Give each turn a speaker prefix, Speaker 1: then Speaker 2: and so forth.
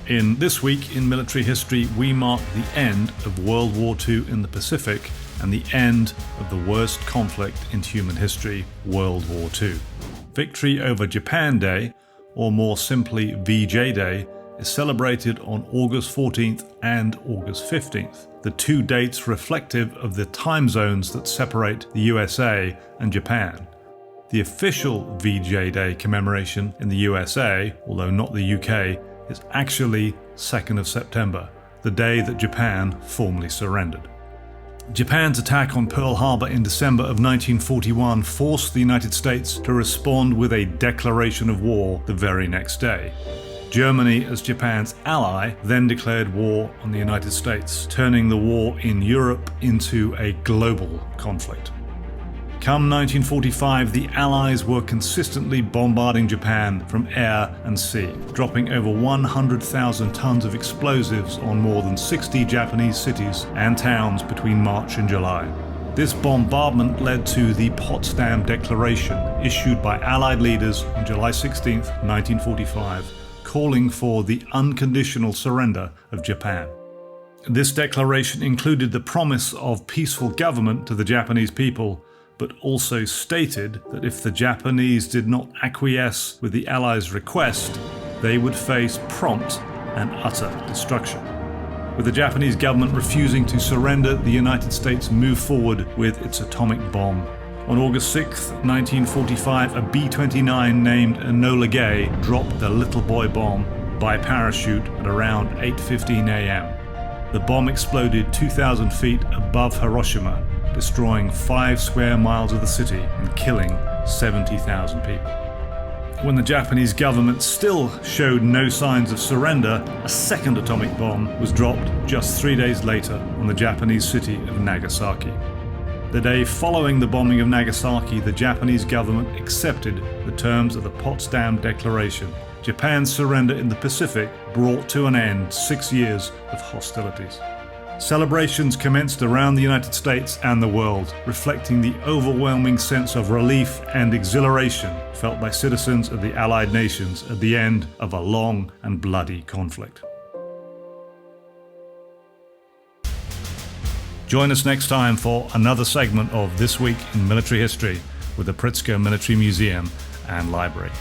Speaker 1: In This Week in Military History, we mark the end of World War II in the Pacific and the end of the worst conflict in human history, World War II. Victory over Japan Day, or more simply VJ Day, is celebrated on August 14th and August 15th, the two dates reflective of the time zones that separate the USA and Japan. The official VJ Day commemoration in the USA, although not the UK, is actually 2nd of September, the day that Japan formally surrendered. Japan's attack on Pearl Harbor in December of 1941 forced the United States to respond with a declaration of war the very next day. Germany, as Japan's ally, then declared war on the United States, turning the war in Europe into a global conflict. Come 1945, the Allies were consistently bombarding Japan from air and sea, dropping over 100,000 tons of explosives on more than 60 Japanese cities and towns between March and July. This bombardment led to the Potsdam Declaration, issued by Allied leaders on July 16, 1945, calling for the unconditional surrender of Japan. This declaration included the promise of peaceful government to the Japanese people, but also stated that if the Japanese did not acquiesce with the Allies' request, they would face prompt and utter destruction. With the Japanese government refusing to surrender, the United States moved forward with its atomic bomb. On August 6, 1945, a B-29 named Enola Gay dropped the Little Boy bomb by parachute at around 8:15 a.m. The bomb exploded 2,000 feet above Hiroshima, destroying 5 square miles of the city and killing 70,000 people. When the Japanese government still showed no signs of surrender, a second atomic bomb was dropped just 3 days later on the Japanese city of Nagasaki. The day following the bombing of Nagasaki, the Japanese government accepted the terms of the Potsdam Declaration. Japan's surrender in the Pacific brought to an end 6 years of hostilities. Celebrations commenced around the United States and the world, reflecting the overwhelming sense of relief and exhilaration felt by citizens of the Allied nations at the end of a long and bloody conflict. Join us next time for another segment of This Week in Military History with the Pritzker Military Museum and Library.